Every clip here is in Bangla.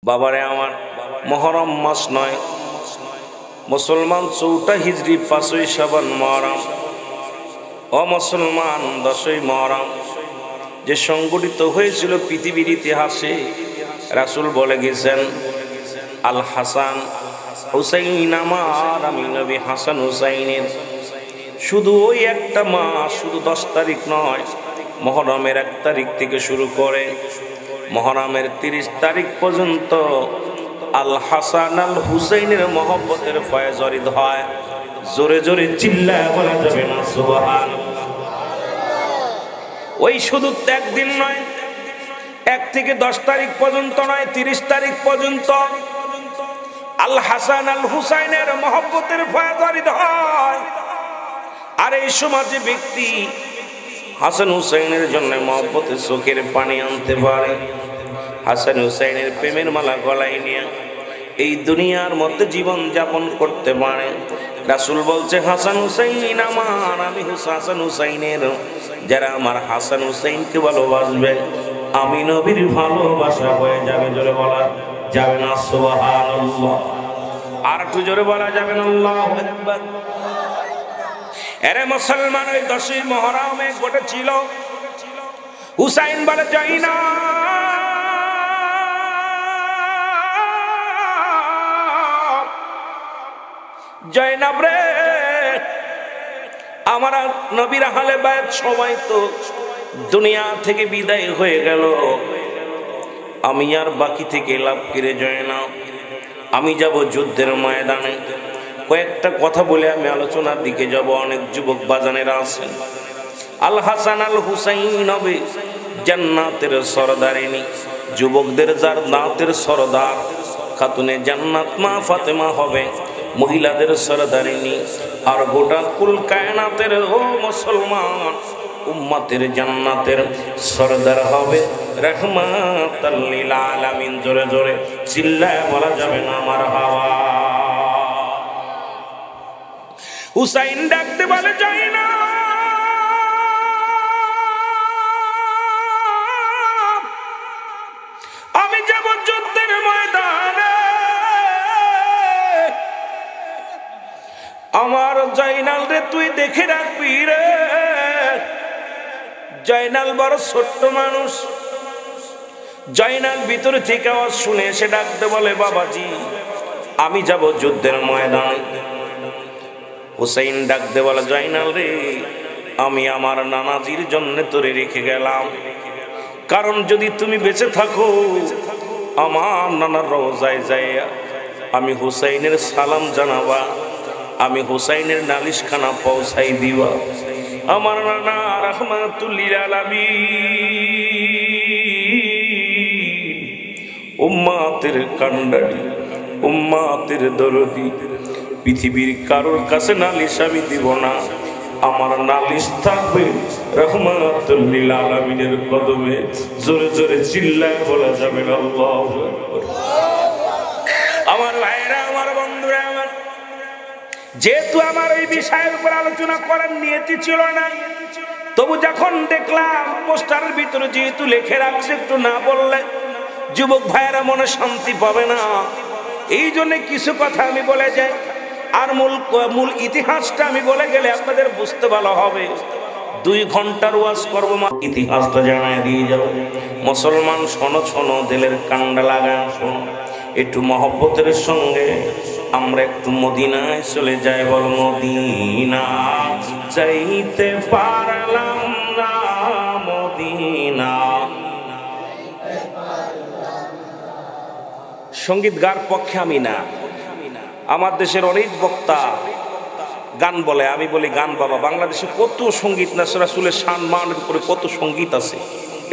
বাবারে আমার, মুহররম মাস নয়, মুসলমান ৪টা হিজরি ৫ই শাবান মুহররম। ও মুসলমান, ১০ই মুহররম যে সংগঠিত হয়েছিল পৃথিবীর ইতিহাসে, রাসূল বলে গেছেন আল হাসান হুসাইন আমার, আমি নবী হাসান হুসাইনের শুধু ওই একটা মাস, শুধু ১০ তারিখ নয়, মুহররমের ১ তারিখ থেকে শুরু করে মুহররমের ৩০ তারিখ পর্যন্ত আল হাসান আল হুসাইনের মহব্বতের ফয়েজ অরিদ হয়। জোরে জোরে চিল্লায় বলা যাবে না সুবহানাল্লাহ। ওই শুধু একদিন নয়, ১ থেকে ১০ তারিখ পর্যন্ত নয়, ৩০ তারিখ পর্যন্ত আল হাসান আল হুসাইনের মহব্বতের ফয়েজ অরিদ হয়। আর এই সমাজে ব্যক্তি হাসান হুসাইনের জন্য মহব্বতের চোখের পানি আনতে পারে, হাসান হুসাইনের প্রেমের মালা গলায় নিয়ে এই দুনিয়ার মধ্যে জীবন যাপন করতে পারে। রাসূল বলছে হাসান হুসাইন আমার, আমি হাসান হুসাইনের। যারা আমার হাসান হুসাইনকে ভালোবাসবে, আমি নবীর ভালোবাসা হয়ে যাবে। জোরে বলা যাবে না সুবহানাল্লাহ? আর একটু জোরে বলা যাবে না আল্লাহু আকবার? এরে মুসলমান, ওই ১০ই মুহররমে ঘটেছিল, হুসাইন বলে যাই না, জয়নাব রে, আমার নবীর আহলে বায়াত সবাই তো দুনিয়া থেকে বিদায় হয়ে গেল, আমি আর বাকি থেকে লাভ করে জয়নাব, আমি যাব যুদ্ধের ময়দানে। কয়েকটা কথা বলে আমি আলোচনার দিকে যাব। অনেক যুবক বাজানেরা আছেন। আল হাসান আল হুসাইন হবে জান্নাতের সরদারিনী, যুবকদের যার দাঁতের সরদার। খাতুনে জান্নাত মা ফাতেমা হবে মহিলাদের সরদারিনী, আর গোটা কুল কায়নাতের ও মুসলমান উম্মতের জান্নাতের সরদার হবে রাহমাতাল লিল আলামিন। জোরে জোরে চিল্লায় বলা যাবে না মারহাবা? হুসাইন ডাকতে বলে যাই না, আমি যাব যুদ্ধের ময়দানে, আমার জয়নাল রে তুই দেখে রাখবি রে। জয়নাল বড় ছোট্ট মানুষ। জয়নাল ভিতর থেকে আওয়াজ শুনে এসে ডাকতে বলে বাবাজি, আমি যাব যুদ্ধের ময়দানে। হুসাইন ডাকতে বলে জয়নাল রে, আমি আমার নানাজির জন্য তোরে রেখে গেলাম, কারণ যদি তুমি বেঁচে থাকো আমার নানার রওজায় যাইয়া আমি হুসাইনের সালাম জানাবা, আমি হুসাইনের নালিশখানা পৌঁছাই দিবা। আমার নানা রাহমাতুল লিল আলামিন, উম্মতের কান্ডারি, উম্মতের দরদি, পৃথিবীর কারোর কাছে নালিশ আমি দিব না, আমার নালিশ থাকবে রাহমাতুল লিল আলামিনের কদমে। জোরে জোরে চিল্লায় বলা যাবে না আল্লাহু আকবার? আমার ভাইরা, আমার বন্ধুরা, আমার যেহেতু আমার এই বিষয়ের উপর আলোচনা করার নিয়তি ছিল না, তবু যখন দেখলাম পোস্টারের ভিতরে যেহেতু লিখে রাখছে, একটু না বললে যুবক ভাইয়েরা মনে শান্তি পাবে না, এই জন্য কিছু কথা আমি বলে যাই। আর মূল ইতিহাসটা আমি বলে গেলে আপনাদের বুঝতে ভালো হবে। 2 ঘন্টার ওয়াজ করবো, ইতিহাসটা জানায় দিয়ে যাব। মুসলমান শোনো শোনো, দিলের কান্ডা লাগান শোনো, একটু মহব্বতের সঙ্গে আমরা একটু মদিনায় চলে যাই। বল মদিনা যাইতে পারলাম না, মদিনা। সঙ্গীত গার পক্ষে আমি না, আমার দেশের অনেক বক্তা গান বলে, আমি বলি গান বাবা, বাংলাদেশে কত সঙ্গীত না, রাসূলের সম্মানের উপরে কত সঙ্গীত আছে,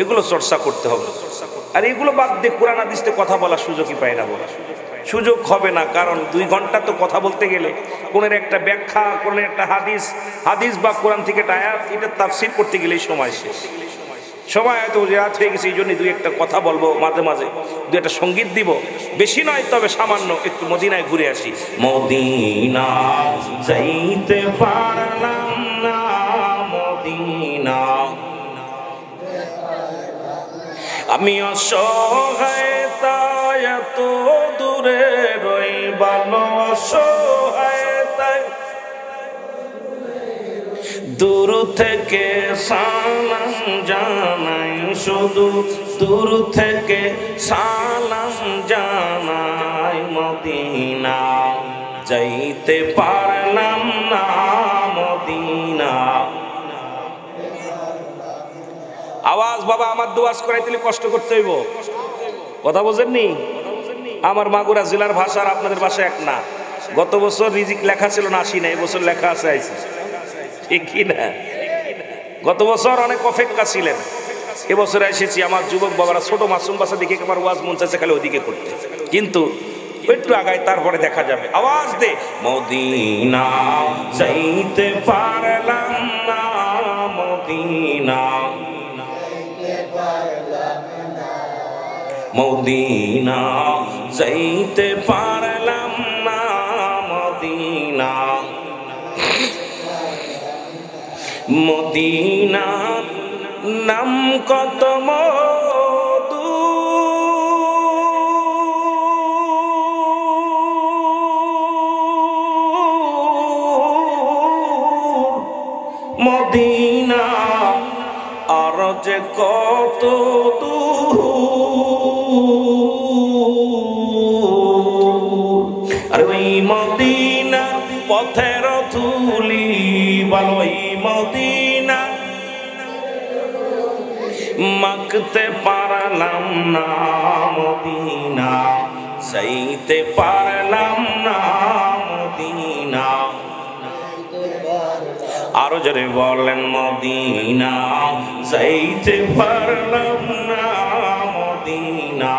এগুলো চর্চা করতে হবে। আর এগুলো বাদ দিয়ে কোরআন হাদিসে কথা বলার সুযোগই পায় না, বলা সুযোগ হবে না। কারণ 2 ঘন্টা তো কথা বলতে গেলে কোনের একটা ব্যাখ্যা, কোনের একটা হাদিস বা কোরআন থেকে একটা আয়াত, এটা তাফসীর করতে গেলেই সময় শেষ। সময় হয়তো রাত হয়ে গেছে, এই জন্য 2 একটা কথা বলবো, মাঝে মাঝে 2 একটা সঙ্গীত দিব, বেশি নয় তবে সামান্য। একটু মদিনায় ঘুরে আসি। মদিনা যাইতে পারলাম না, মদিনা আমি অসহায় তাই এত দূরে রই ভালোবাসো তাই দূর থেকে সালাম জানাই শুধু দূর থেকে সালাম জানাই মদিনা যাইতে পারলাম না মদিনা আওয়াজ বাবা আমার দোয়াজ করাই দিলে কষ্ট করতে হইব কথা বোঝেননি আমার মাগুরা জেলার ভাষা আর আপনাদের ভাষা এক না গত বছর রিজিক লেখা ছিল না আসি না এই বছর লেখা আছে আইছি ঠিক কি না গত বছর অনেক অপেক্ষা ছিলেন এবছরে এসেছি আমার যুবক বাবারা ছোট মাসুম বাসা দিকে আমার ওয়াজ মন চাইছে খালি ওদিকে করতে কিন্তু একটু আগায় তারপরে দেখা যাবে আওয়াজ দে মদিনা যাইতে পারলাম না মদিনা মদিনা যাইতে পারলাম না মদিনা মদিনা নাম কত মধু মদিনা আর যে কত দূর আর ওই মদিনা পথের ধুলি বলো এই মদিনা মাখতে পারলাম না মদিনা যাইতে পারলাম না মদিনা আরো জোরে বলেন মদিনা যাইতে পারলাম না মদিনা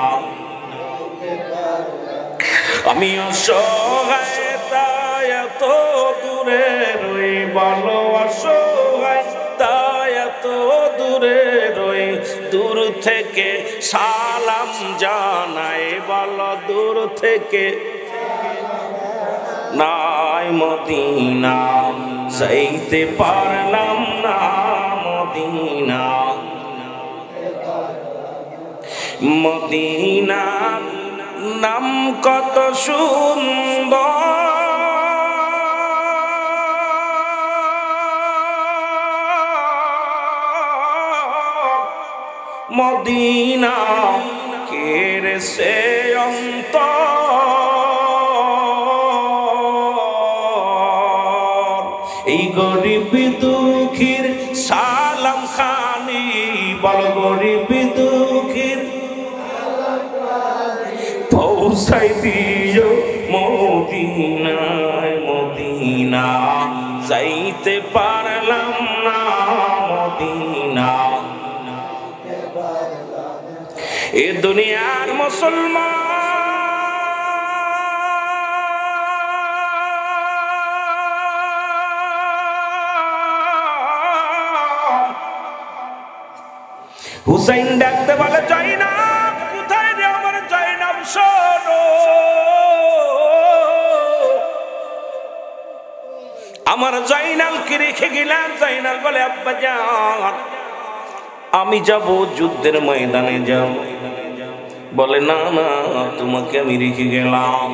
আমি অসহায় তাই এত দূরে রই ভালোবাসো তাই এত দূরে রই দূর থেকে সালাম জানাই বলো দূর থেকে নাই মদিনা যাইতে পারলাম না মদিনা মদিনা নাম কত সুন্দর মদিনা কেড়ে সে অন্তর এই গরিব দুঃখীর সালাম খানি বল গরিব দুঃখীর পৌঁছাই দিও মদিনায় মদিনা যাইতে পারলাম না মদিনা এ দুনিয়ার মুসলমান হুসাইন ডাকতে বলে জয়নাব কোথায় রে আমার জয়নাব শোনো আমার জয়নালকে রেখে গেলাম জয়নাল বলে আব্বা জান আমি যাব যুদ্ধের ময়দানে যাব বলে না না তোমাকে আমি রেখে গেলাম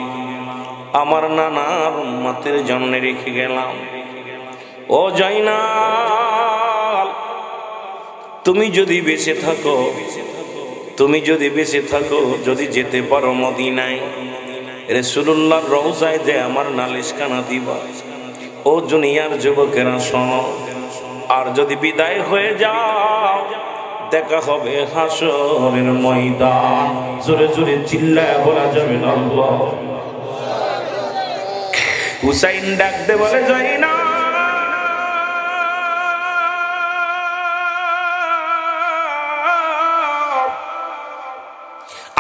আমার নানার উম্মতের জন্য রেখে গেলাম ও জয়নাল তুমি যদি বেঁচে থাকো যদি যেতে পারো মদিনায় রাসূলুল্লাহর রওজায় যে আমার নালিশখানা দিবা ও দুনিয়ার যুবকেরা শোনো আর যদি বিদায় হয়ে যাও দেখা হবে হাসরের ময়দান জোরে জোরে চিল্লায় বলা যাবে না আল্লাহ হুসাইন ডাকতে বলে জয়নাল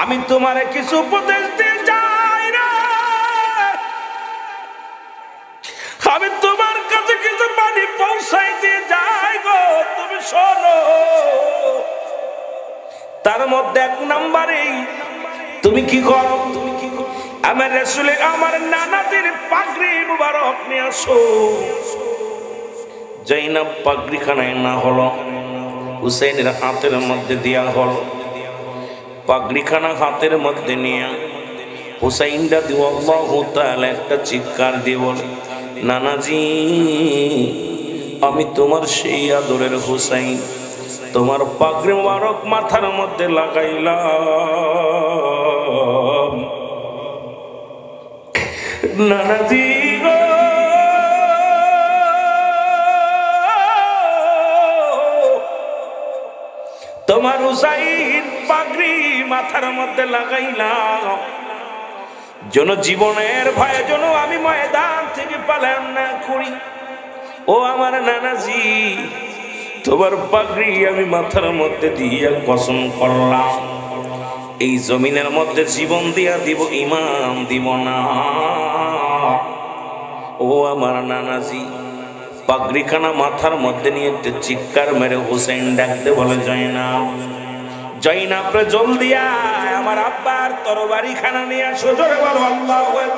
আমি তোমারে কিছু উপদেশ দিয়ে যাই না আমি তোমার কাছে কিছু পানি পৌঁছাই দিয়ে যাই গো তুমি শোনো তার মধ্যে এক নম্বরে তুমি কি করো আমার রাসূলের আমার নানাদের পাগড়ি মুবারক নিয়ে আসো জয়নাব পাগড়িখানায় না হলো হুসাইনের হাতের মধ্যে দেয়া হলো পাগড়িখানা হাতের মধ্যে নিয়ে হুসাইন রাদিয়াল্লাহু তাআলা একটা চিৎকার দিয়ে বলে, নানাজি আমি তোমার সেই আদরের হুসাইন, তোমার পাগড়ি মোবারক মাথার মধ্যে লাগাইলাম। নানাজি গো তোমার হুসাইন পাগড়ি মাথার মধ্যে লাগাইলাম যেন জীবনের ভয়ে যেন আমি ময়দান থেকে পালাম না করি। ও আমার নানাজি তোমার পাগড়ি আমি মাথার মধ্যে দিয়ে কসম করলাম এই জমিনের মধ্যে জীবন দিয়া দিব, ইমাম দিব না। ও আমার নানাজি পাগড়িখানা মাথার মধ্যে নিয়ে একটা চিৎকার মেরে হুসাইন ডাকতে বলে, জয়নাব জয়নাব রে জলদি আয়, আমার আব্বার তরবারি খানা নিয়ে আসো। জোরে বলো আল্লাহু আকবার।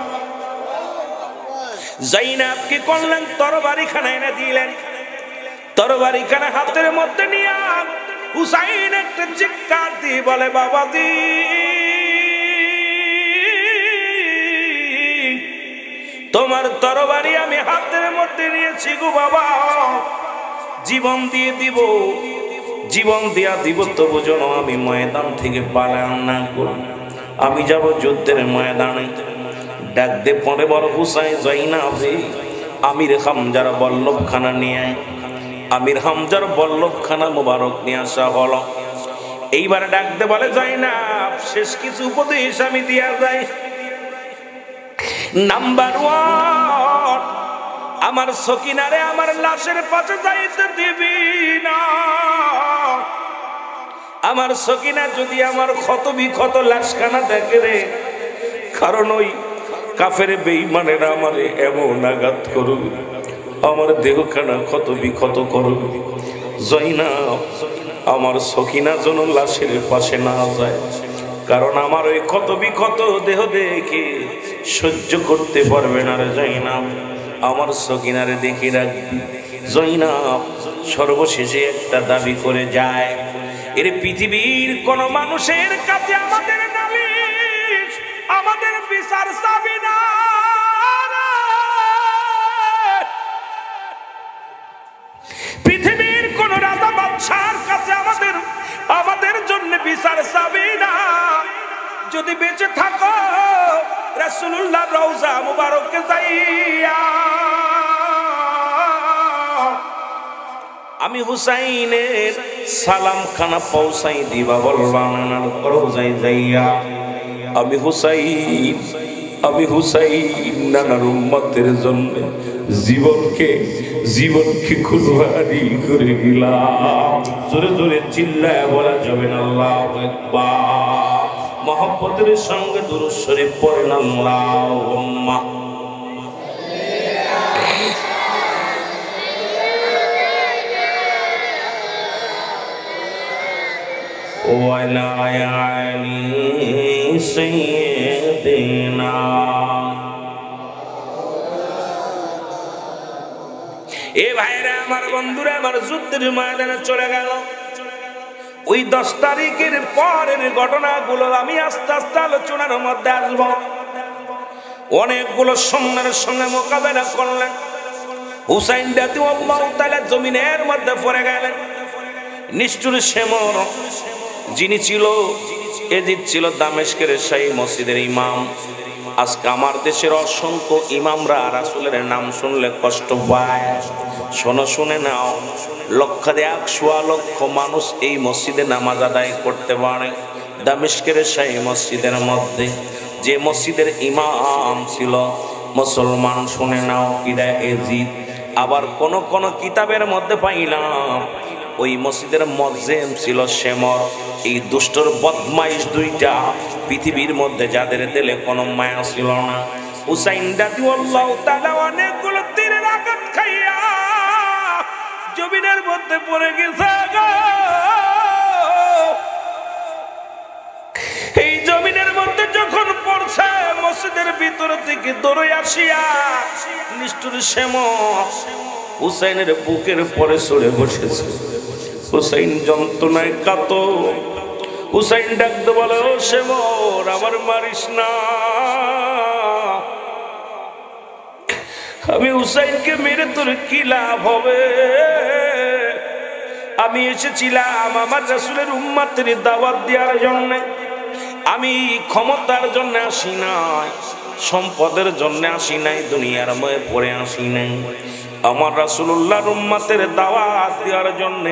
জয়নাব কি করলেন? তরবারি খানা এনে দিলেন। তরবারি খানা হাতের মধ্যে নিয়ে হুসাইন একটা চিৎকার দিয়ে বলে, বাবাজি তোমার তরবারি আমি হাতের মধ্যে নিয়েছি গো বাবা, জীবন দিয়ে দিব, জীবন দিয়া দিব, তবু যেন আমি ময়দান থেকে পালাম না করি, আমি যাব যুদ্ধের ময়দানে। ডাক দে পরে বড় হুসাইন জয়নাব আমির হামজার বল্লভখানা নিয়ে আয়। আমির হামজার বল্লভখানা মোবারক নিয়ে আসা হলো। এইবার ডাক দে বলে, জয়নাব শেষ কিছু উপদেশ আমি দিয়া যাই। নাম্বার 1, আমার সকিনারে আমার লাশের পাশে যাইতে দিবি না। আমার সকিনা যদি আমার ক্ষত বিক্ষত লাশখানা দেখে রে, কারণ ওই কাফের বেঈমানেরা আমারে এমন আঘাত করবে, আমার দেহখানা ক্ষত বিক্ষত করবে। জয়নাব আমার সকিনা যেন লাশের পাশে না যায়, কারণ আমার ওই ক্ষত বিক্ষত দেহ দেখে সহ্য করতে পারবে না রে জয়নাব, আমার সকিনারে দেখে রাখবি। জয়নাব সর্বশেষে একটা দাবি করে যায়, এর পৃথিবীর কোন মানুষের কাছে আমাদের নালিশ আমাদের বিচার চাবি না। পৃথিবীর কোন রাজা বাদশার কাছে আমাদের জন্য বিচার চাবি না। যদি বেঁচে থাকো রাসূলুল্লাহ রওজা মুবারকে যাইয়া আমি হুসাইনের সালাম খানা পৌঁছাই দিবা, বলবা না রওজায় যাইয়া আমি হুসাইন নানার উম্মতের জন্য জীবনকে কুরবানি করে গেলাম। জোরে জোরে চিল্লায় বলা যাবে না আল্লাহু আকবার। মহব্বতের সঙ্গে দুরূদ শরীফ পড়েন আল্লাহুম্মা ওয়ালা আলি সাইয়্যিদিনা। এ ভাইরা আমার বন্ধুরা আমার যুদ্ধের ময়দানে চলে গেল। ওই 10 তারিখের পরের ঘটনাগুলো আমি আস্তে আস্তে আলোচনার মধ্যে আসব। অনেকগুলো সম্মানের সঙ্গে মোকাবেলা করলেন। হুসাইন রাদিয়াল্লাহু তাআলা জমিনের মধ্যে পড়ে গেলেন। নিষ্ঠুর শেমর যিনি ছিল এজিদ ছিল দামেস্কের শাহী মসজিদের ইমাম। আজকে আমার দেশের অসংখ্য ইমামরা রাসূলের নাম শুনলে কষ্ট পায়। শোনো, শুনে নাও, লক্ষাধিক সোয়া লক্ষ মানুষ এই মসজিদে নামাজ আদায় করতে পারে। দামেস্কের শাহী মসজিদের মধ্যে যে মসজিদের ইমাম ছিল মুসলমান, শুনে নাও, কিরা এজিদ। আবার কোন কোন কিতাবের মধ্যে পাইলাম ওই মসজিদের মুয়াজ্জিন ছিল শেমর। এই দুষ্টর বদমাইশ দুইটা পৃথিবীর মধ্যে যাদের দিলে কোনো মায়া ছিল না। হুসাইন রাদিয়াল্লাহু তাআলা অনেকগুলো তীরের আঘাত খাইয়া জমিনের মধ্যে পড়ে গেছে। এই জমিনের মধ্যে যখন পড়ছে, মসজিদের ভিতর থেকে দৌড়ে আসিয়া নিষ্ঠুর শেমর হুসাইনের বুকের পরে চড়ে বসেছে। হুসাইন যন্ত্রণায় কাতর। হুসাইন ডাকতে বলে, ও শেমর আমার মারিস না, আমি হুসাইনকে মেরে তোর কি লাভ হবে? আমি এসেছিলাম আমার রাসূলের উম্মতের দাওয়াত দেওয়ার জন্য। আমি ক্ষমতার জন্য আসি নাই, সম্পদের জন্য আসি নাই, দুনিয়ার ময়ে পড়ে আসি নাই। আমার রাসূলুল্লাহর উম্মতের দাওয়াত দেওয়ার জন্য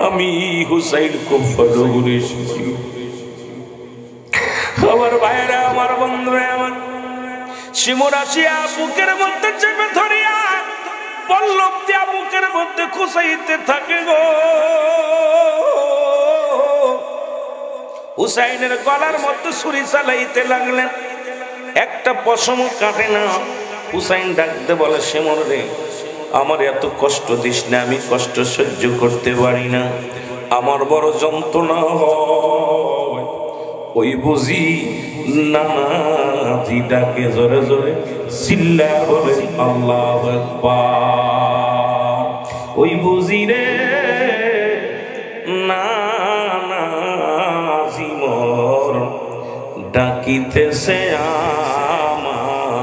আমি হুসাইন খুব ভালো করে এসেছি। আমার ভাইরা, আমার বন্ধুরা, আমার শিমুর আসিয়া বুকের মধ্যে চেপে ধরিয়া পল্লব দিয়া বুকের মধ্যে খুশাইতে থাকে গো। হুসাইনের গলার মধ্যে ছুরি চালাইতে লাগলেন, একটা পশম কাটে না। হুসাইন ডাকতে বলে, শিমুর রে, আমার এত কষ্ট দিস না, আমি কষ্ট সহ্য করতে পারি না, আমার বড় যন্ত্রণা হয়। ওই বুঝি নানাজি ডাকে জোরে জোরে চিল্লা বলে আল্লাহু আকবার। ওই বুঝি রে নানাজি মোর ডাকিতেছে আমায়,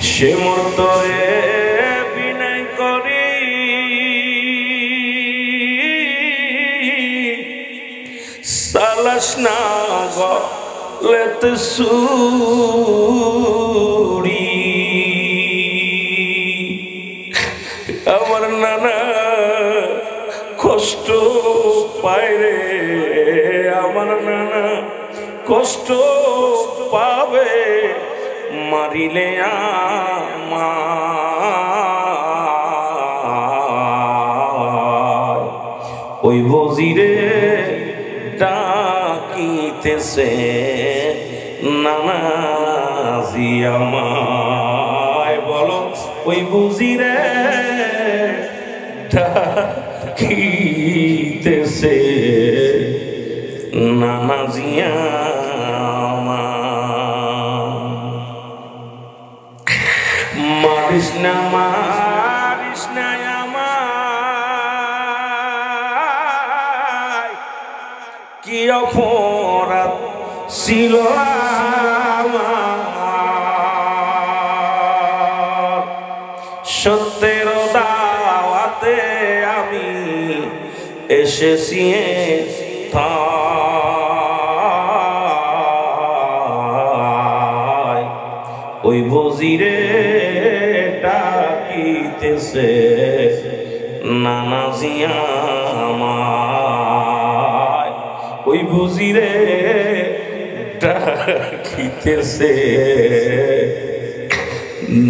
সে মোর তরে বিনয় করি সালাস না গলেতে সুরি। আমার নানা কষ্ট পায় রে, আমার নানা কষ্ট পাবে, মারিলে আমার ওই বজিরে ডাকিতেছে নানাজি আমায়। বলো ওই বুঝিরে ডাকিতেছে নানাজি আমায়। মারিস না মারিস না আমায়, কি অপরাধ ছিল আমার, সত্যের দাওয়াতে আমি এসেছি। ওই বজিরে ডাকিতেছে নানাজি আমায়, ওই বুঝিরে ডাকিতেছে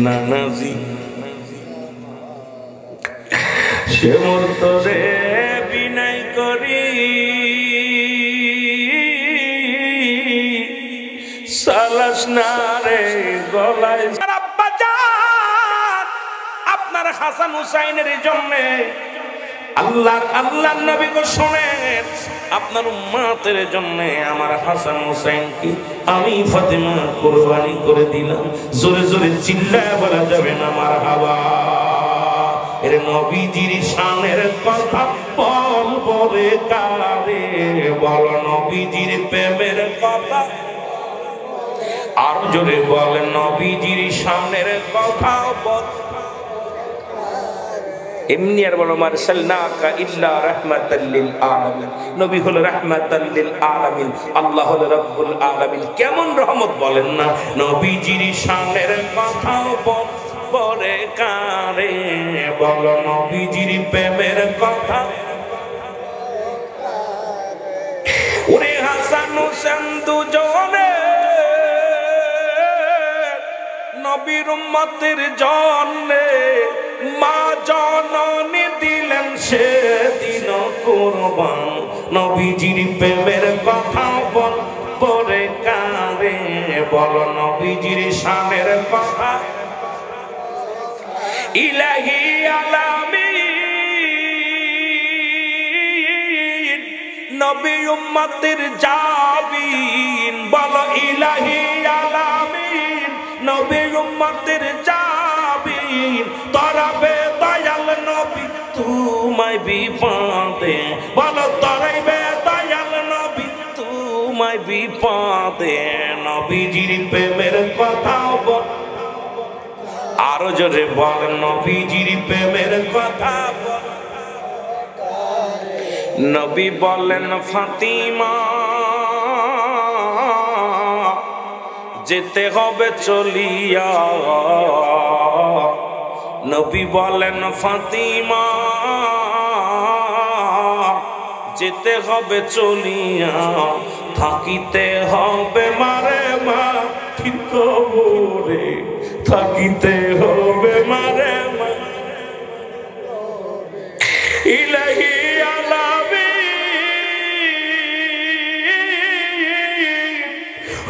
নানাজি। সে মোর তরে বিনয় করি সালাস না রে গলায়। আপনার হাসান হুসাইনের জন্য আল্লাহর নবী গো শোনেন, আপনার উম্মতের জন্য আমার হাসান হুসাইনকে আমি ফাতেমা কুরবানি করে দিলাম। জোরে জোরে চিল্লায় বলা যাবে না মারহাবা। এর নবীজির শানের কথা বল বলে কারে, বল নবীজির প্রেমের কথা আর জোরে বল নবীজির শানের কথা বল। এমনি আর বলো মারসালনাকা ইল্লা রাহমাতাল লিল আলামিন, নবী হলো রাহমাতাল লিল আলামিন, আল্লাহ হলো রব্বুল আলামিন। কেমন রহমত বলেন না। নবীজির শানের কথা বলে কারে, বলো নবীজির প্রেমের কথা। ওরে হাসান হোসেন দুজনে নবীর উম্মতের জন্যে মা জননী দিলেন সেদিন কুরবান। নবীজির প্রেমের কথা বলে কারে, বলো নবীজির শানের কথা। ইলাহি আলামিন নবী উম্মতের জাবিন, বলো ইলাহি আলামিন নবী উম্মতের জাবিন। তরাবে দয়াল নবী তোমায় বিপদে, বলো তরাইবে দয়াল নবী তোমায় বিপদে নবীজির প্রেমের কথা বল আরো জোরে বল নবীজির প্রেমের কথা বল নবী বলেন ফাতিমা যেতে হবে চলিয়া নবী বলেন ফাতিমা যেতে হবে চলিয়া থাকিতে হবে মারে মা ঠিক কবরে থাকিতে হবে মারে মা ইলাহি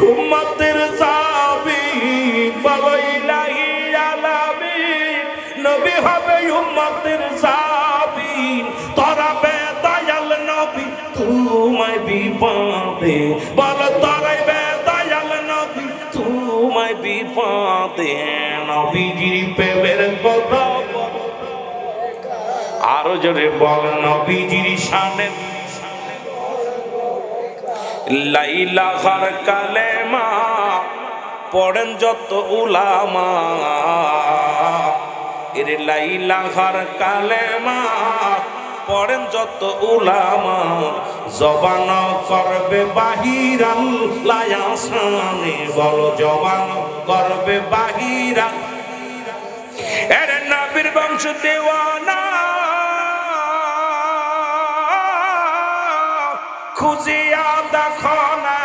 উম্মতের সাবিক বলো ইলাহি আলামিন নবী হবে উম্মতের সাবিক তরাবে দয়াল নবী তোমায় বিপদে বলো তরাবে দয়াল নবী তোমায় বিপদে নবীজির প্রেমের কথা আরো জোরে বল নবীজির শানে লাইলা খার কালেমা পড়েন যত উলামা এরে লাইলা খার কালেমা পড়েন যত উলামা জবান করবে বাহিরাল লায়াসানে বলো জবান করবে বাহিরাল এরে নবীর বংশ দেওয়ানা খুঁজিয়া দেখো না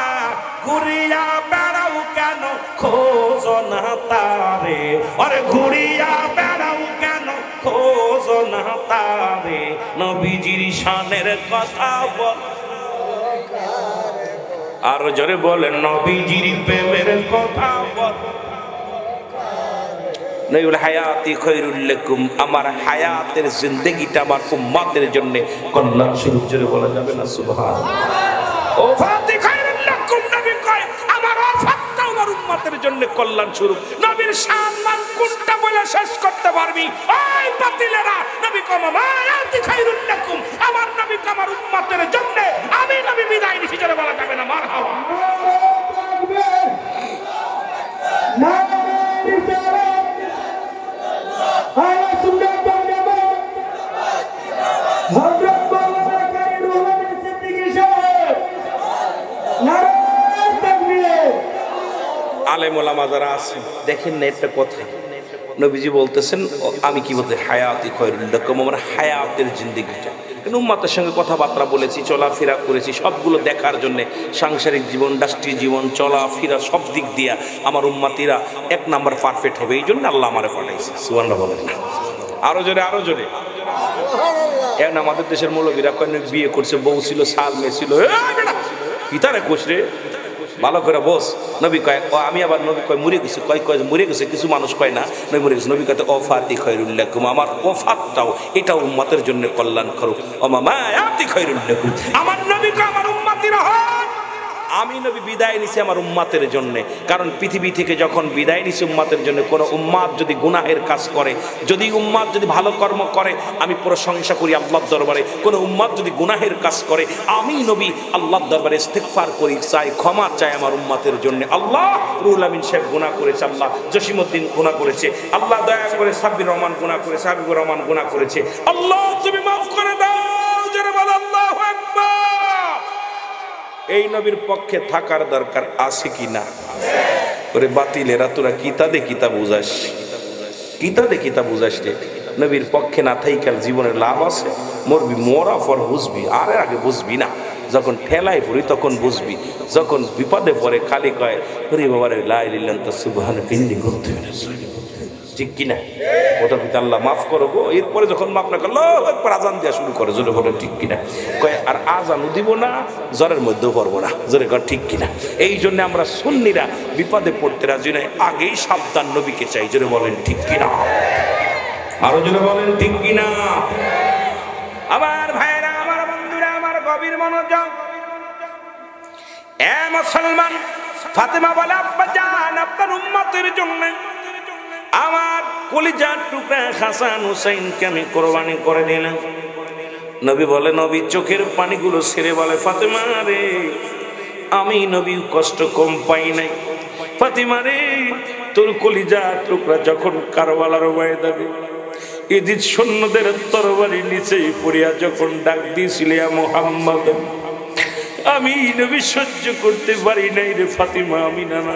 ঘুরিয়া বেড়াও কেন খোঁজো না তারে আরে ঘুরিয়া বেড়াও কেন খোঁজো না তারে নবীজির শানের কথা বল আরো জোরে বলেন নবীজির প্রেমের কথা বল নবীর হায়াতি খায়রুল লাকুম আমার হায়াতের জিন্দেগিটা আমার উম্মতের জন্য কল্যাণ স্বরূপ জোরে বলা যাবে না সুবহানাল্লাহ ওফাতি খায়রুল লাকুম নবী কয় আমার ওফাতটা আমার উম্মতের জন্য কল্যাণ স্বরূপ নবীর সম্মান কোনটা বলে শেষ করতে পারবি ওই বাতিলেরা নবী কয় হায়াতি খায়রুল লাকুম আমার নবী আমার উম্মতের জন্য আমি নবী বিদায় নিছি জোরে বলা যাবে না মারহাবা আলেম ওলামা যারা আছেন দেখেন না একটা কথা নবীজি বলতেছেন আমি কি বলতে হায়াতি খায়রুল লাকুম আমার হায়াতের জিন্দেগিটা কিন্তু উম্মতের সঙ্গে কথাবার্তা বলেছি চলাফেরা করেছি সবগুলো দেখার জন্য সাংসারিক জীবন রাষ্ট্রীয় জীবন চলাফেরা সব দিক দিয়া আমার উম্মতিরা এক নাম্বার পারফেক্ট হবে এই জন্য আল্লাহ আমারে পাঠাইছে সুবহানাল্লাহ বলেন না আরো জোরে এখন আমাদের দেশের মৌলবীরা কয় বিয়ে করছে বউ ছিল সাল মেয়ে ছিল কি তারে কোষ রে ভালো করে বস নবী কয় আমি আবার নবী কয় মরে গেছে কয় মরে গেছে কিছু মানুষ কয় না নবী মরে গেছে নবী কয় ওফাতি খায়রুল লাকুম আমার ওফাতটাও এটা উম্মতের জন্য কল্যাণ করুক মায়াতি খায়রুল লাকুম আমার নবী কয় আমার উম্মতিরা হন আমি নবী বিদায় নিছি আমার উম্মতের জন্য কারণ পৃথিবী থেকে যখন বিদায় নিছি উম্মতের জন্য কোন উম্মত যদি গুনাহের কাজ করে যদি উম্মত যদি ভালো কর্ম করে আমি প্রশংসা করি আল্লাহর দরবারে কোন উম্মত যদি গুনাহের কাজ করে আমি নবী আল্লাহর দরবারে ইস্তিগফার করি চাই ক্ষমা চাই আমার উম্মতের জন্য আল্লাহ রুহুল আমিন সাহেব গুনাহ করেছে আল্লাহ জসিমউদ্দিন গুনাহ করেছে আল্লাহ দয়া করে সাব্বির রহমান গুনাহ করেছে হাবিবুর রহমান গুনাহ করেছে আল্লাহ তুমি maaf করে দাও জোরে বল আল্লাহু আকবার এই নবীর পক্ষে থাকার দরকার আছে কি না ওরে বাতিলেরা তোরা কিতা বুঝাস রে নবীর পক্ষে না থাইকার জীবনের লাভ আছে মরবি মরা পর বুঝবি আরে আগে বুঝবি না যখন ঠেলায় পড়ি তখন বুঝবি যখন বিপদে পড়ে খালি কয় ওরে বাবা রে লা ইলাহা ইল্লাল্লাহ সুবহানাকা ইন্নী কুনতু মিনাজ জালিমিন ঠিক কিনা ওটা পিতা আল্লাহ মাফ করবো এরপরে যখন মাফ না করলো একবার আজান দেওয়া শুরু করে জোরে বলে ঠিক কিনা কয় আর আজানও দিব না জ্বরের মধ্যেও করবো না জোরে কর ঠিক কিনা এই জন্য আমরা সুন্নিরা বিপদে পড়তে রাজি নয় আগেই সাবধান নবীকে চাই জোরে বলেন ঠিক কিনা আরো জোরে বলেন ঠিক কিনা আমার ভাইরা আমার বন্ধুরা আমার গভীর মনোযোগ এ মুসলমান ফাতেমা বলে আব্বা জান আপনার উম্মতের জন্য আমার কলিজার টুকরা হাসান হুসাইনকে আমি কোরবানি করে দিলাম নবী বলে নবী চোখের পানিগুলো ছেড়ে বলে ফাতেমা রে আমি নবী কষ্ট কম পাই নাই। ফাতিমা রে, তোর কলিজার টুকরা যখন কারবালার ময়দানে ইজিদ সৈন্যদের তরবারি নিচে পড়িয়া যখন ডাক দিয়েছিল ইয়া মুহাম্মদ, আমি নবী সহ্য করতে পারি নাই রে ফাতিমা। আমি নানা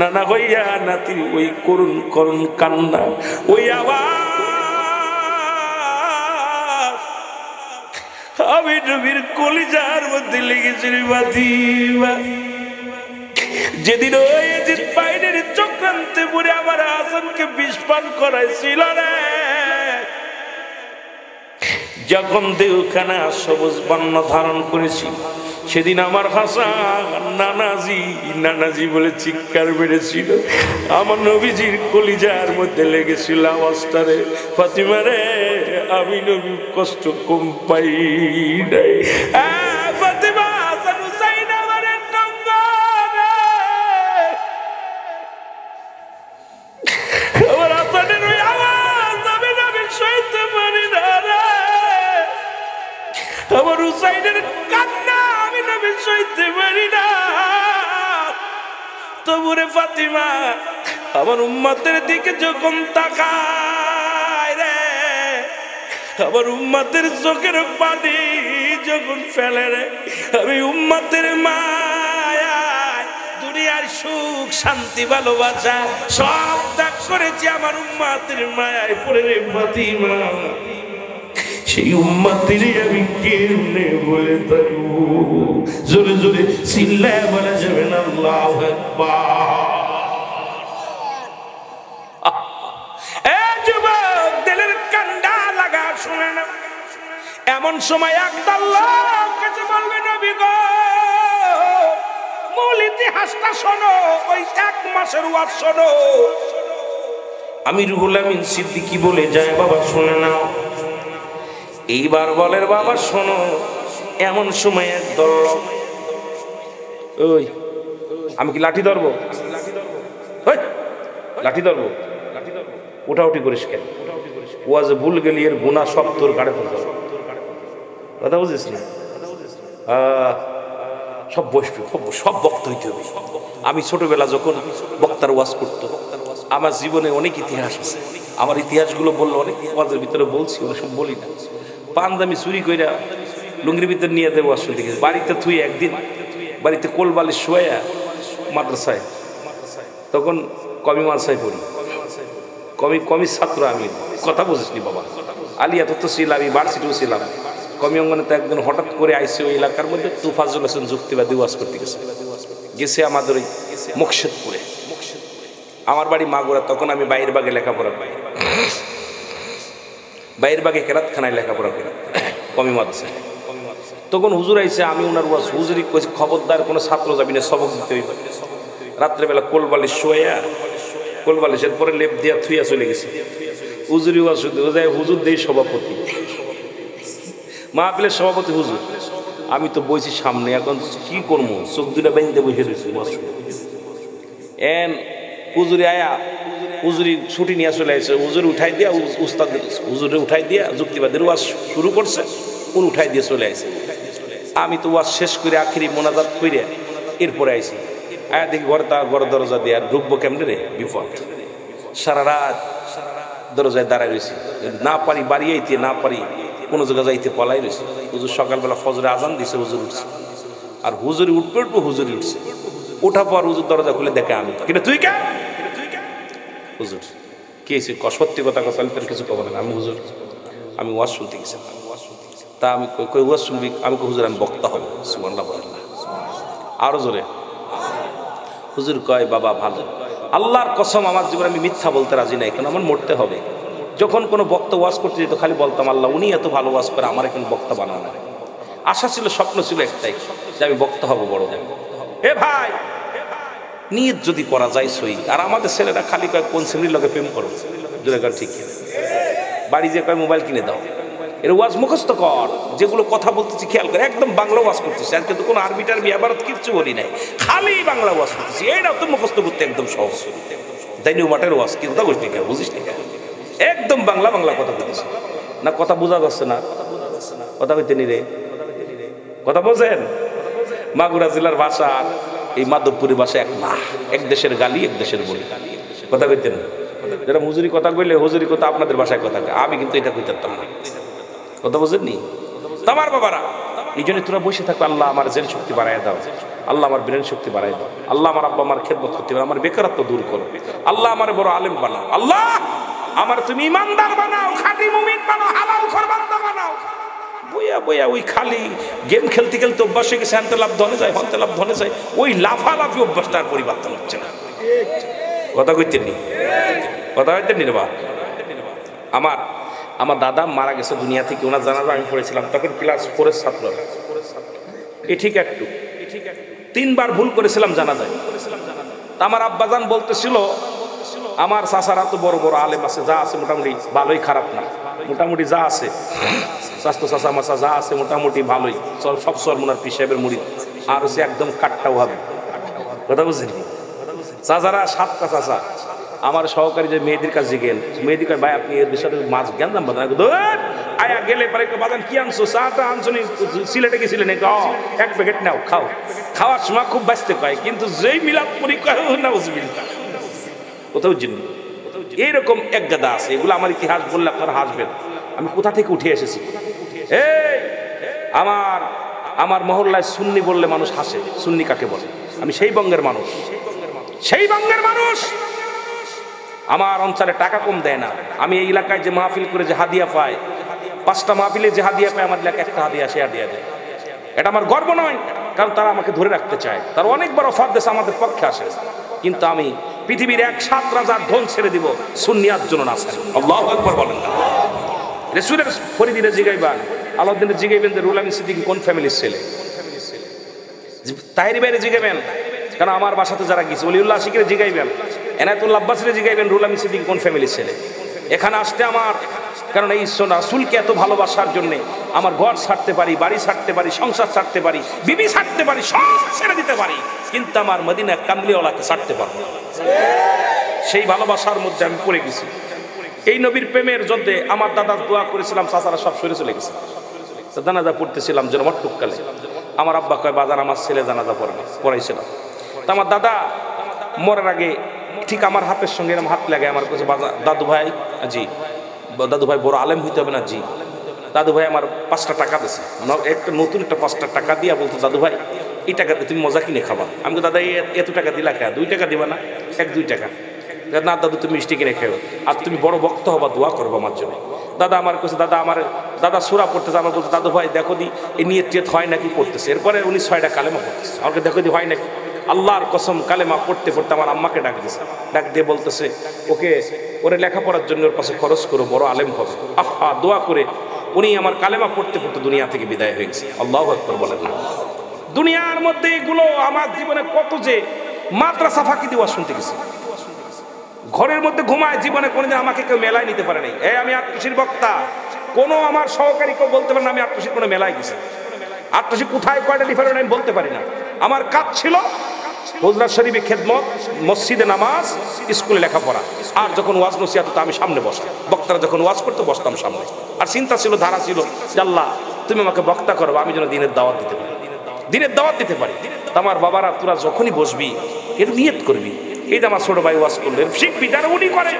নানা হইয়া নাতির ওই করুণ করুণ কান্না, ওই আওয়াজ আমি নবীর কলিজার মধ্যে লেগেছিল ফাতিমা। যেদিন ওই ইজিদ বাহিনীর চক্রান্তে পড়ে আমার হাসানকে বিষ পান করাইছিল রে, যখন দেহখানা সবুজ বর্ণ ধারণ করেছি, সেদিন আমার হাসান নানাজি নানাজি বলে চিৎকার মেরেছিল। আমার নবীজির কলিজার মধ্যে লেগেছিল আওয়াজটা রে ফাতিমা রে, আমি নবী কষ্ট কম পাই নাই। ফাতিমা, হাসান হুসাইন আমার টঙ্গ রে, আমার হাসানের ওই আওয়াজ আমি নবী সইতে পারি না রে, আমার হুসাইনের কান্না আমি নবী সইতে পারি না। তবুরে ফাতিমা আমার উম্মতের দিকে যখন তাকায় রে, আমার উম্মতের চোখের পানি যখন ফেলে রে, আমি উম্মতের মায়ায় দুনিয়ার সুখ শান্তি ভালোবাসা সব ত্যাগ করেছি, আমার উম্মতের মায়ায় পড়ে রে ফাতিমা। সেই উম্মতের আমি কেমনে বলে থাকবো? জোরে জোরে চিল্লায় বলা যাবে না আল্লাহু আকবার। যুবক দিলের কান্ডা লাগা শুনে না, এমন সময় একদল লোক কাছে বলবে নবী গো, মূল ইতিহাসটা শোনো, ওই 1 মাসের ওয়াজ শোনো। আমি রুহুল আমিন সিদ্দিকী বলে যায়, বাবা শুনে নাও। এইবার বলের বাবা শোনো, এমন সময় একদল লোক, ওই আমি কি লাঠি ধরবো? লাঠি ধরবো? উঠাউঠি করিস কেন? ওয়াজ ভুল গেলি এর গুনাহ সব তোর গাড়ে ফেলতে হবে। কথা বুঝিস না? সব বসবি, সব বক্তা হইতে হবে। আমি ছোটবেলা যখন বক্তার ওয়াজ করতো, আমার জীবনে অনেক ইতিহাস আছে। আমার ইতিহাসগুলো বললো অনেক ওয়াজের ভিতরে বলছি, ওরা সব বলি না। পান্দামি চুরি কইরা লুঙ্গির ভিতরে নিয়ে দেবো আসলে বাড়িতে থুই। একদিন বাড়িতে কোলবালি শোয়া মাদ্রাসায়, তখন কমি মাদ্রাসায় পড়ি, কমি ছাত্র আমি। কথা বুঝিস নি বাবা, আলিয়াতে তো ছিলাম, আমি ভার্সিটিও ছিলাম। কমি অঙ্গনে তো একদিন হঠাৎ করে আইসে ওই এলাকার মধ্যে তুফাজুল হাসান যুক্তিবাদী ওয়াজ করতে গেছে আমাদের ওই মুকশেদপুরে। আমার বাড়ি মাগুরা, তখন আমি বাইরের বাগে লেখাপড়া পাই, বাইরের বাগে কেরাতখানায় লেখাপড়া করি কমি মাদ্রাসায়। তখন হুজুর আইসে, আমি ওনার ওয়াজ হুজুরি কইছি খবরদার কোনো ছাত্র যাবি না, সবক দিতে হইবে। রাত্রেবেলা কোলবালিশ শোয়া, কোলবালিশের পরে লেপ দিয়া থুইয়া চলে গেছে। হুজুরি ওয়াজ হুজুর দেই সভাপতি, মাহফিলের সভাপতি হুজুর। আমি তো বইছি সামনে, এখন কি করবো, চোখ দুটা বেঁধে বসে রয়েছি। এন হুজুরি আয়া, হুজুরি ছুটি নিয়ে চলে আসছে। হুজুরি উঠাই দিয়া উস্তাদ হুজুরে উঠাই দিয়া যুক্তিবাদের ওয়াজ শুরু করছে, উনি উঠাই দিয়ে চলে আসছে। আমি তো ওয়াজ শেষ করে আখিরি মোনাজাত করে এরপরে আইছি। আয়া দেখি ঘর দরজা দিয়ে, আর ঢুকবো কেমনে রে, বিপদ। সারা রাত দরজায় দাঁড়ায় রয়েছি, না পারি বাড়ি আইতে, না পারি কোনো জায়গায় যাইতে পলাই রয়েছে। হুজুর সকালবেলা ফজরে আজান দিছে, হুজুর উঠছে। আর হুজুরি উঠবে হুজুরি উঠছে। ওঠা পর হুজুর দরজা খুলে দেখে আমি, কিন্তু তুই কে? হুজুর কি হয়েছে? সত্যি কথা কথা তোর কিছু খবর না। আমি হুজুর, আমি ওয়াজ শুনতে গেছিলাম। তা আমি কই ওয়াজ শুনবি? আমি হুজুর আমি বক্তা হব। সুবহানাল্লাহ, আরো জোরে। হুজুর কয় বাবা ভালো, আল্লাহর কসম আমার জীবনে আমি মিথ্যা বলতে রাজি নাই, কারণ আমার মরতে হবে। যখন কোনো বক্তা ওয়াজ করতে যেত খালি বলতাম আল্লাহ উনি এত ভালো ওয়াজ করে, আমার এখন বক্তা বানানো। আশা ছিল, স্বপ্ন ছিল একটাই, যে আমি বক্তা হব, বড় হব। হে ভাই, নিয়ত যদি করা যায় সই। আর আমাদের ছেলেরা খালি কয় কোন শ্রেণীর লোকে প্রেম করো, ঠিক বাড়ি যে কয় মোবাইল কিনে দাও। এর ওয়াজ মুখস্থ কর, যেগুলো কথা বলতেছি খেয়াল করে। একদম বাংলা ওয়াজ করতেছি, আজকে তো কোনো আরবি টারবি আবার কিচ্ছু বলি নাই, খালি বাংলা ওয়াজ করতেছি। এইটাও তো মুখস্থ করতে একদম সহজ। তাই নিউ মাঠের ওয়াজ কি কথা বলছি, বুঝিস না? একদম বাংলা কথা বলতেছি না, কথা বোঝা যাচ্ছে না? কথা কইতে নি রে, কথা বোঝেন? মাগুরা জেলার ভাষা আর এই মাধবপুরি ভাষা এক না, এক দেশের গালি এক দেশের বলি। কথা কইতেন যারা হুজুরি কথা কইলে হুজুরি কথা আপনাদের ভাষায় কথা কয়, আমি কিন্তু এটা কইতাম না। কথা বুঝেননি আমার বাবারা? এই জন্য তোরা বসে থাকো, আল্লাহ আমার জেন শক্তি বাড়াই দাও, আল্লাহ আমার ব্রেন শক্তি বাড়াই দাও, আল্লাহ আমার আব্বা আমার খেদমত করতে পারে, আমার বেকারত্ব দূর করো, আল্লাহ আমার বড় আলেম বানাও, আল্লাহ আমার তুমি ইমানদার বানাও, খাঁটি মুমিন বানাও, হালাল খোর বান্দা বানাও। বইয়া বইয়া ওই খালি গেম খেলতে খেলতে অভ্যাস হয়ে গেছে, হ্যান্তে লাভ ধনে যায়, হন্তে লাভ ধনে যায়, ওই লাফালাফি অভ্যাসটা আর পরিবর্তন হচ্ছে না। কথা কইতেন নি? কথা কইতেন নি রে বা? আমার দাদা মারা গেছে দুনিয়া থেকে, ওনার জানাজা আমি পড়েছিলাম, তখন ক্লাস 4 এর ছাত্র। ঠিক একটু 3বার ভুল করেছিলাম জানাজায়। আমার আব্বাজান বলতেছিল আমার চাচারা তো বড় বড় আলেম আছে, যা আছে মোটামুটি ভালোই, খারাপ না, মোটামুটি যা আছে স্বাস্থ্য চাচা মাচা যা আছে মোটামুটি ভালোই, সব সরমুনার পীর সাহেবের মুরিদ, আর হচ্ছে একদম কাটটাও হবে। কথা বুঝলি? চাচারা 7টা চাচা। আমার সহকারী যে মেয়েদের কাছে গেল, মেয়েদি কয় ভাই আপনি এদের সাথে মাছ জ্ঞান দাম বাদান আয়া গেলে পরে বাদান কি আনছো, চাটা আনছো নি, সিলেটে গেছিলেন, এক প্যাকেট নাও খাও। খাওয়ার সময় খুব বাঁচতে পায়, কিন্তু যেই মিলাদ পরি না বুঝবেন কোথাও জিনিস। এইরকম এক গাদা আছে, এগুলো আমার ইতিহাস বললে আপনারা হাসবেন, আমি কোথা থেকে উঠে এসেছি। এই আমার মহল্লায় সুন্নি বললে মানুষ হাসে, সুন্নি কাকে বলে? আমি সেই বঙ্গের মানুষ, সেই বঙ্গের মানুষ। আমার অঞ্চলে টাকা কম দেয় না, আমি এই এলাকায় যে মাহফিল করে যে হাদিয়া পাই, 5টা মাহফিলে যে হাদিয়া পায়, আমার এলাকায় একটা হাদিয়া সে হাদিয়া দেয়। এটা আমার গর্ব নয়, কারণ তারা আমাকে ধরে রাখতে চায়, তার অনেক বড় অফার দেশে আমাদের পক্ষে আসে, কিন্তু আমি পৃথিবীর 7 রাজার ধন ছেড়ে দিব সুন্নিয়ার জন্য না। আল্লাহু আকবার বলেন না? রাসূলের ফরিদিনে জিগাইবেন, আলাউদ্দিনের জিগাইবেন যে রুহুল আমিন সিদ্দিকী কোন ফ্যামিলির ছেলে, তাহেরি ভাইরে জিগাইবেন, কারণ আমার বাসাতে যারা গেছে ওলিউল্লাহ আশিকের জিগাইবেন, এনায়েতুল্লাহ আব্বাসীরে জিগাইবেন রুহুল আমিন সিদ্দিকী কোন ফ্যামিলির ছেলে। এখানে আসতে আমার, কারণ এই রাসূলকে এত ভালোবাসার জন্য আমার ঘর ছাড়তে পারি, বাড়ি ছাড়তে পারি, সংসার ছাড়তে পারি, বিবি ছাড়তে পারি, সব ছেড়ে দিতে পারি, কিন্তু আমার মদিনা কামলিওয়ালাকে ছাড়তে পারবো না। সেই ভালোবাসার মধ্যে আমি পড়ে গেছি। এই নবীর প্রেমের যুদ্ধে আমার দাদা দোয়া করেছিলাম, চাচারা সব সরে চলে গেছে। জানাজা পড়তেছিলাম জন্মটুককালে, আমার আব্বা কয় বাজার আমার ছেলে জানাজা পড়াইছিলাম। তা আমার দাদা মরার আগে ঠিক আমার হাতের সঙ্গে এরকম হাত লাগে, আমার কাছে দাদু ভাই, জি দাদু ভাই বড় আলেম হইতে হবে না, জি দাদু ভাই আমার 5টা টাকা দিয়েছে, একটা নতুন একটা 5টা টাকা দিয়া বলতো দাদু ভাই এই টাকাতে তুমি মজা কিনে খাবা। আমি তো দাদা এত টাকা দিলা কে, 2 টাকা দিবা না, 1-2 টাকা না দাদু তুমি মিষ্টি কিনে খেও, আর তুমি বড় ভক্ত হবা, দোয়া করবো আমার জন্য। দাদা আমার কাছে দাদা সূরা পড়তেছে, আমার বলতে দাদু ভাই দেখো দি এই নিয়ত টিয়ত হয় নাকি পড়তেছে। এরপরে উনি 6টা কালেমা পড়তেছে, আমাকে দেখো দি হয় নাকি। আল্লাহর কসম কালেমা পড়তে পড়তে আমার আম্মাকে ডাক দিয়েছে, ডাক দিয়ে বলতেছে ওরে লেখাপড়ার জন্য ওর পাশে খরচ করো, বড় আলেম হবে। আহা দোয়া করে উনি আমার কালেমা পড়তে পড়তে দুনিয়া থেকে বিদায় হয়ে গেছে। আল্লাহু আকবার বলেন না? দুনিয়ার মধ্যে এগুলো আমার জীবনে কত যে মাদ্রাসা ফাঁকি দেওয়া শুনতে গেছি। ঘরের মধ্যে ঘুমায়, জীবনে কোনোদিন আমাকে কেউ মেলায় নিতে পারে নাই। আমি আট্টুসির বক্তা, কোনো আমার সহকারী কেউ বলতে পারে না আমি আট্টুসির কোনো মেলায় গেছি। আট্টুসি কোথায় কয়টা ডিফারেন্ট আমি বলতে পারি না। আমার কাজ ছিল হুজরা শরীফে খেদমত, মসজিদে নামাজ, স্কুলে লেখাপড়া, আর যখন ওয়াজ নসিহত তো আমি সামনে বসতাম, বক্তারা যখন ওয়াজ করতে বসতাম সামনে। আর চিন্তা ছিল, ধারা ছিল যে আল্লাহ তুমি আমাকে বক্তা করবো, আমি যেন দিনের দাওয়াত দিতে পারি, দিনের দাওয়াত দিতে পারি। তা আমার বাবারা তোরা যখনই বসবি এর নিয়ত করবি, এই যে আমার ছোট ভাই ওয়াজ করলেন শিখবি, যারা উনি করে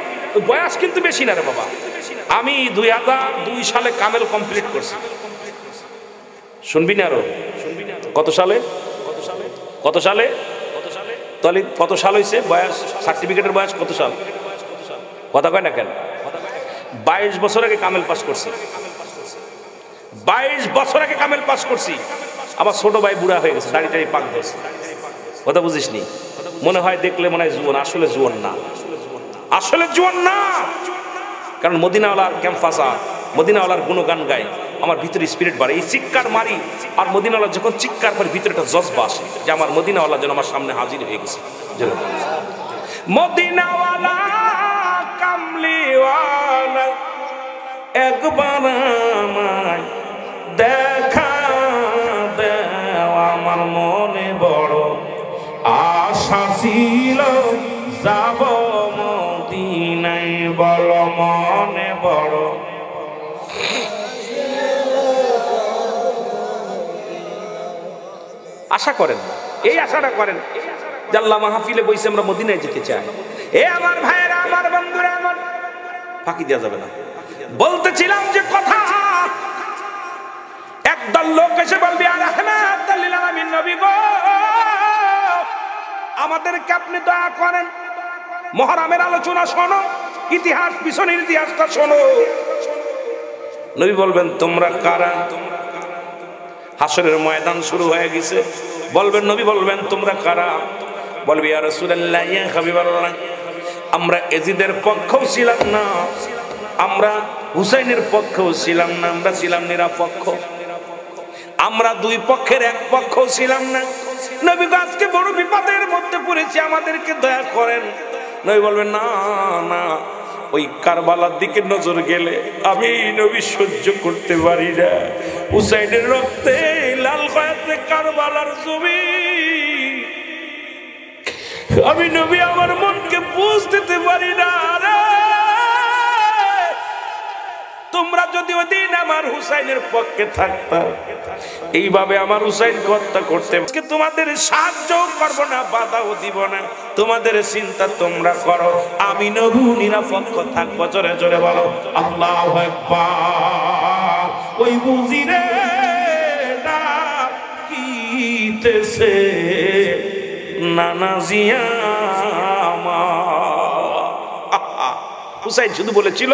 বয়স কিন্তু বেশি না রে বাবা। আমি 2002 সালে কামেল কমপ্লিট করছি, শুনবি না আরো? কত সালে তাহলে কত সাল হয়েছে বয়স, সার্টিফিকেটের বয়স কত সাল? কথা কয় না কেন? 22 বছর আগে কামেল পাস করছি, 22 বছর আগে কামেল পাস করছি। আমার ছোট ভাই বুড়া হয়ে গেছে, দাড়ি টাড়ি পাক ধরছে। কথা বুঝিস নি? মনে হয় দেখলে মনে হয় জুয়ান, আসলে জুয়ান না, আসলে জুয়ান না। কারণ মদিনাওয়ালার ক্যাম্পাসা, মদিনাওয়ালার গুণগান গায়, আমার ভিতরে স্পিরিট বাড়ে। এই চিৎকার মারি, আর মদিনাওয়ালা যখন চিৎকার করে ভিতরে একটা জজবা আসে যে আমার মদিনাওয়ালা যেন আমার সামনে হাজির হয়ে গেছে। মদিনাওয়ালা কামলিওয়ালা একবার আমায় দেখা দেও, আমার মনে বড় আশা ছিল যাব মদিনায়, বল মনে বড়। আশা করেন না, এই আশাটা করেন যে আল্লাহ মাহফিলে বসে আমরা মদিনায় যেতে চাই। এ আমার ভাইয়েরা, আমার বন্ধুরা, আমার ফাঁকি দেওয়া যাবে না। বলতেছিলাম যে কথা, একদল লোক এসে বলবি আর রাহমাতুল লিল আলামিন নবী গো, আমাদেরকে আপনি দয়া করেন, মুহররমের আলোচনা শোনো, ইতিহাস পিছনের ইতিহাসটা শোনো। নবী বলবেন তোমরা কারা? হাসরের ময়দান শুরু হয়ে গেছে, বলবেন নবী বলবেন তোমরা কারা? বলবি ইয়া রাসূলুল্লাহ, ইয়া হাবিবাল্লাহ, আমরা এজিদের পক্ষেও ছিলাম না, আমরা হুসাইনের পক্ষেও ছিলাম না, আমরা ছিলাম নিরপেক্ষ, আমরা দুই পক্ষের এক পক্ষও ছিলাম না। নবী আজকে বড় বিপদের মধ্যে পড়েছি, আমাদেরকে দয়া করেন। নবী বলবেন না না, ওই কারবালার দিকে নজর গেলে আমি নবী সহ্য করতে পারি না। হুসাইনের রক্তে লাল হয়েছে কারবালার জমি, আমি নবী আমার মনকে বুঝ দিতে পারি না। তোমরা যদি ওদিন আমার হুসাইনের পক্ষে থাকতা, এইভাবে আমার হুসাইনকে হত্যা করতে, তোমাদের সাহায্য করবো না, বাধাও দিব না, তোমাদের চিন্তা তোমরা করো, আমি নবী নিরপেক্ষ থাকবো। জোরে জোরে বলো আল্লাহু আকবার। ওই বুঝিরে ডাকিতেছে নানা জিয়া হুসাইন শুধু বলেছিল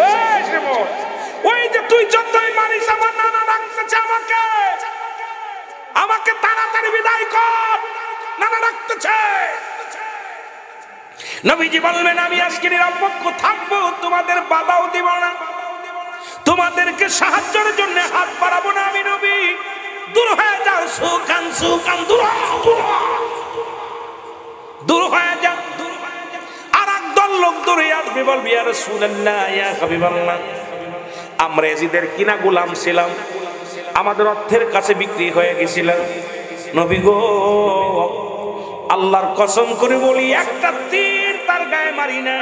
ওই যে তুই যতই মারিস আমার নানা ডাকতেছে আমাকে, আমাকে তাড়াতাড়ি বিদায় কর, নানা ডাকতেছে। নবীজি বলবেন আমি আজকে নিরপেক্ষ থাকবো, তোমাদের বাধাও দিব না, তোমাদেরকে সাহায্যের জন্য হাত বাড়াবো না। আমি নবী, দূর হয়ে যাও, সুকান সুকান, দূর দূর হয়ে যাও। আর একদল লোক দূরে আসবে, বলবি ইয়া রাসূলুল্লাহ, ইয়া হাবিবাল্লাহ, আমরা এজিদের কিনা গোলাম ছিলাম, আমাদের অর্থের কাছে বিক্রি হয়ে গেছিলাম। নবী গো, আল্লাহর কসম করে বলি, একটা তীর তার গায়ে মারি না,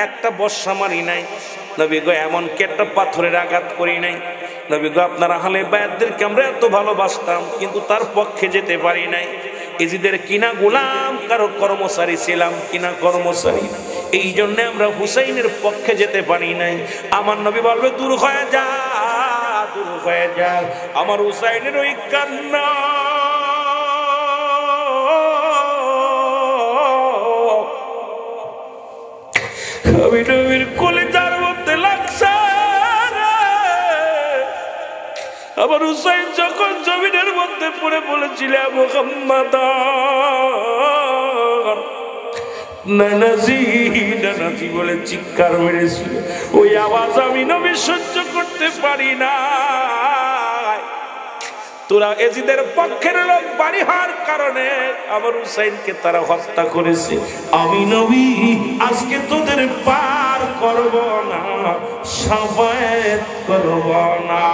একটা বর্ষা মারি নাই। নবী গো, এমনকি একটা পাথরের আঘাত করি নাই। নবী গো, আপনার আহলে বায়াতদেরকে আমরা এত ভালোবাসতাম, কিন্তু তার পক্ষে যেতে পারি নাই। এজিদের কিনা গোলাম, কারো কর্মচারী ছিলাম, কিনা কর্মচারী, এই জন্য আমরা হুসাইনের পক্ষে যেতে পারি নাই। আমার নবী বলবে দূর হয়ে যা, দূর হয়ে যা, আমার হুসাইনের ওই কান্না আমি নবীর কলিজার মধ্যে লাগছে। আমার হুসাইন যখন জমিনের মধ্যে পড়ে বলেছিল মুহাম্মদ নানাজি নানাজি বলে চিৎকার মেরেছিল, ওই আওয়াজ আমি নবী সহ্য করতে পারি না। তোরা এজিদের পক্ষের লোক বাড়ি হওয়ার কারণে আমার হুসাইনকে তারা হত্যা করেছে, আমি নবী আজকে তোদের পার করব না, শাফায়াত করব না।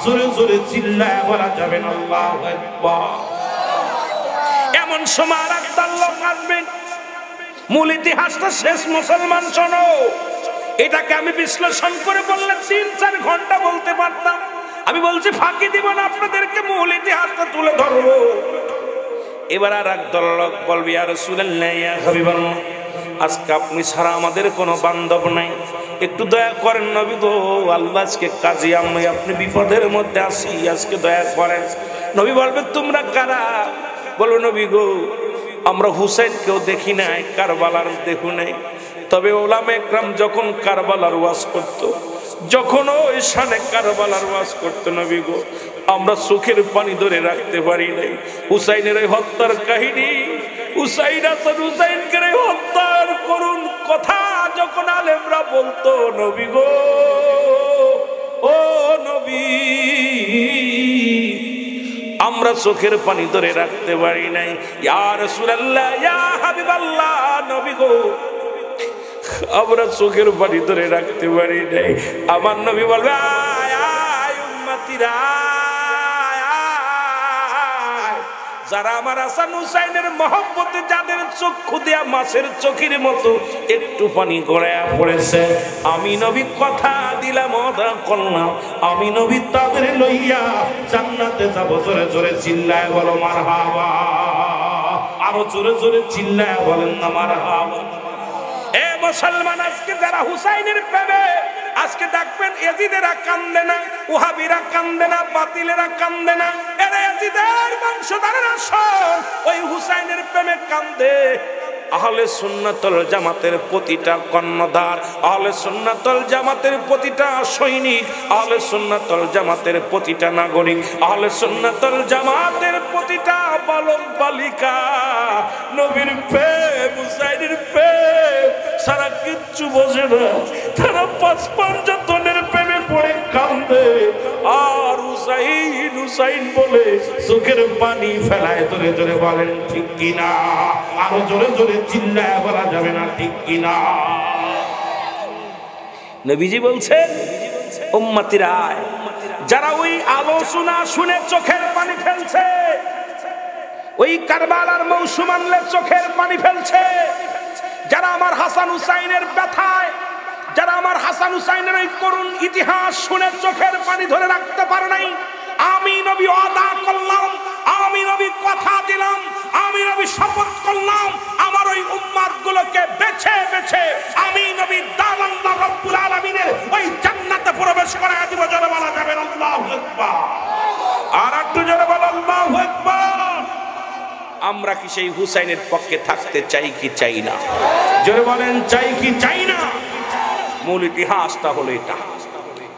জোরে জোরে চিল্লায় বলা যাবে না আল্লাহু আকবার। এমন সময় আর একদল লোক আসবেন, মূল ইতিহাসটা শেষ মুসলমান শোনো, এটাকে আমি বিশ্লেষণ করে বললে 3-4 ঘন্টা বলতে পারতাম। আমি বলছি ফাঁকি দিব না, আপনাদেরকে মূল ইতিহাসটা তুলে ধরবো। এবার আর একদল লোক বলবি ইয়া রাসূলুল্লাহ, ইয়া হাবিবাল্লাহ, আজকে আপনি ছাড়া আমাদের কোনো বান্ধব নাই, একটু দয়া করেন নবী গো, আল্লাহ আজকে কাজী আমি আপনি বিপদের মধ্যে আছি, আজকে দয়া করেন। নবী বলবে তোমরা কারা? বলো নবী গো, আমরা হুসাইনকেও দেখি নাই, কারবালার দেখু নাই, তবে ওলামা ইকরাম যখন কারবালার ওয়াজ করত, যখন ওই শানে কারবালার ওয়াজ করতো নবী গো, আমরা চোখের পানি ধরে রাখতে পারি নাই। হুসাইনের এই হত্যার কাহিনী, হুসাইন হাসান হুসাইনকে হত্যার করুণ কথা যখন আলেমরা বলতো, নবী গো, ও নবী, আমরা চোখের পানি ধরে রাখতে পারি নাই। ইয়া রাসূলুল্লাহ, ইয়া হাবিবাল্লাহ, নবী গো, আমরা চোখের পানি ধরে রাখতে পারি নাই। আমার নবী বলবে আয় আয় উম্মতিরা, যারা আমার হাসান হুসাইনের মহব্বতে যাদের চক্ষু দিয়া মাছের চোখের মতো একটু পানি গড়ায়া পড়েছে, আমি নবী কথা দিলাম, অদা করলাম, আমি নবী তাদের লইয়া জান্নাতে যাব। জোরে জোরে চিল্লায় বলো মারহাবা, আরো জোরে জোরে চিল্লায় বলেন না মারহাবা। এ মুসলমান, আজকে যারা হুসাইনের প্রেমে, আজকে দেখবেন ইয়াজিদেরা কান্দে না, ওহাবিরা কান্দে না, বাতিলেরা কান্দে না, এরা ইয়াজিদের বংশধরেরা সব ওই হুসাইনের প্রেমে কান্দে। আহলে সুন্নাতুল জামাতের প্রতিটা কর্ণধার, আহলে সুন্নাতুল জামাতের প্রতিটা সৈনিক, আহলে সুন্নাতুল জামাতের প্রতিটা নাগরিক, আহলে সুন্নাতুল জামাতের প্রতিটা বালক বালিকা নবীর প্রেম, হুসাইনের প্রেম সারা কিচ্ছু বোঝে না। তারা পাঁচ পাঞ্জাতনের প্রেমে পড়ে কান্দে, আর হুসাইন হুসাইন বলে চোখের পানি ফেলায়। জোরে জোরে বলেন ঠিক কিনা, আরো জোরে জোরে চিল্লায় বলা যাবে না ঠিক কিনা। নবীজি বলছেন, উম্মতিরা যারা ওই আলোচনা শুনে চোখের পানি ফেলছে, ওই কারবালার মৌসুম আনলে চোখের পানি ফেলছে, যারা আমার হাসান হুসাইনের ব্যথায়, যারা আমার হাসান হুসাইনের ওই করুণ ইতিহাস শুনে চোখের পানি ধরে রাখতে পারে নাই, আমি নবী ওয়াদা করলাম, আমি নবী কথা দিলাম, আমি নবী শপথ করলাম, আমার ওই উম্মতগুলোকে বেছে বেছে আমি নবী দান আল্লাহ রাব্বুল আলামিনের ওই জান্নাতে প্রবেশ করায় দিব। জোরে বলা যাবে আল্লাহু আকবার, আর একটু জোরে বলো আল্লাহু আকবার। আমরা কি সেই হুসাইনের পক্ষে থাকতে চাই কি চাই না? জোরে বলেন চাই কি চাই না? মূল ইতিহাসটা হলো এটা,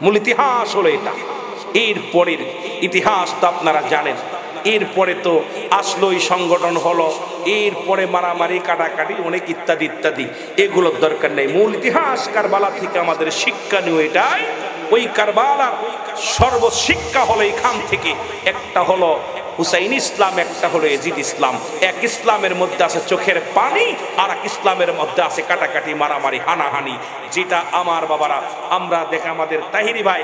মূল ইতিহাস হলো এটা। এরপরের ইতিহাস তো আপনারা জানেন। এরপরে তো আসলো ওই সংগঠন হলো, এরপরে মারামারি কাটাকাটি অনেক ইত্যাদি ইত্যাদি, এগুলোর দরকার নেই। মূল ইতিহাস কারবালা থেকে আমাদের শিক্ষা নিয়ে এটাই, ওই কারবালার সর্বশিক্ষা হলো এখান থেকে। একটা হলো হুসাইন ইসলাম, একটা হলো ইয়াজিদ ইসলাম। এক ইসলামের মধ্যে আছে চোখের পানি, আর এক ইসলামের মধ্যে আছে কাটাকাটি, মারামারি, হানাহানি। যেটা আমার বাবারা, আমরা দেখে আমাদের তাহিরি ভাই,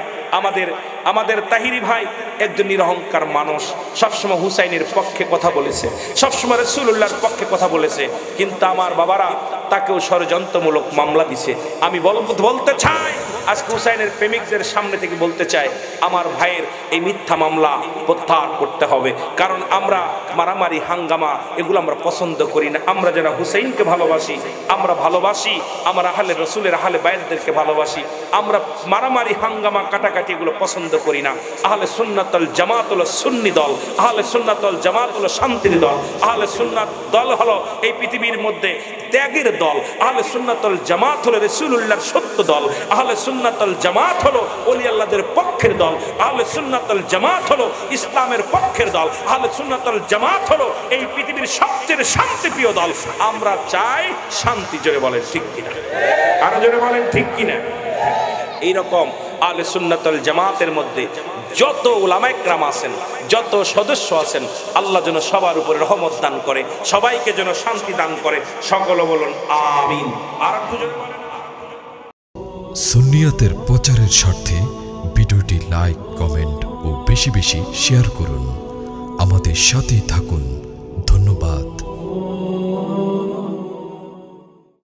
আমাদের তাহিরি ভাই একজন নিরহংকার মানুষ, সবসময় হুসাইনের পক্ষে কথা বলেছে, সবসময় রাসূলুল্লাহর পক্ষে কথা বলেছে, কিন্তু আমার বাবারা তাকেও ষড়যন্ত্রমূলক মামলা দিছে। আমি বলতে চাই, আজকে হুসাইনের প্রেমিকদের সামনে থেকে বলতে চাই, আমার ভাইয়ের এই মিথ্যা মামলা প্রত্যাহার করতে হবে। কারণ আমরা মারামারি, হাঙ্গামা এগুলো আমরা পছন্দ করি না। আমরা যারা হুসাইনকে ভালোবাসি, আমরা ভালোবাসি আমার আহলে রসুলের আহলে বাইতদেরকে ভালোবাসি, আমরা মারামারি, হাঙ্গামা, কাটাকাটি এগুলো পছন্দ করি না। আহলে সুন্নাতুল জামাত হলো সুন্নি দল, আহলে সুন্নাতুল জামাত হলো শান্তির দল, আহলে সুন্নাত দল হলো এই পৃথিবীর মধ্যে ত্যাগের দল, আহলে সুন্নাতুল জামাত হলো রাসূলুল্লাহর সত্য দল, আহলে সুন্নাতুল জামাত হলো ওলি আল্লাহদের পক্ষের দল, আহলে সুন্নাতুল জামাত হলো ইসলামের পক্ষের দল, আহলে সুন্নাতুল জামাত হলো এই পৃথিবীর সবচেয়ে শান্তিপ্রিয় দল। আমরা চাই শান্তি। জোরে বলেন ঠিক কিনা, আরো জোরে বলেন ঠিক কিনা। এইরকম আহলে সুন্নাতুল জামাতের মধ্যে যত উলামায়ে কেরাম আছেন, যত সদস্য আছেন, আল্লাহ যেন সবার উপরে রহমত দান করে, সবাইকে যেন শান্তি দান করে। সকলে বলুন আমিন। আর একটু জোরে বলেন। সুন্নিয়াতের প্রচারের স্বার্থে ভিডিওটি লাইক, কমেন্ট ও বেশি বেশি শেয়ার করুন। আমাদের সাথেই থাকুন।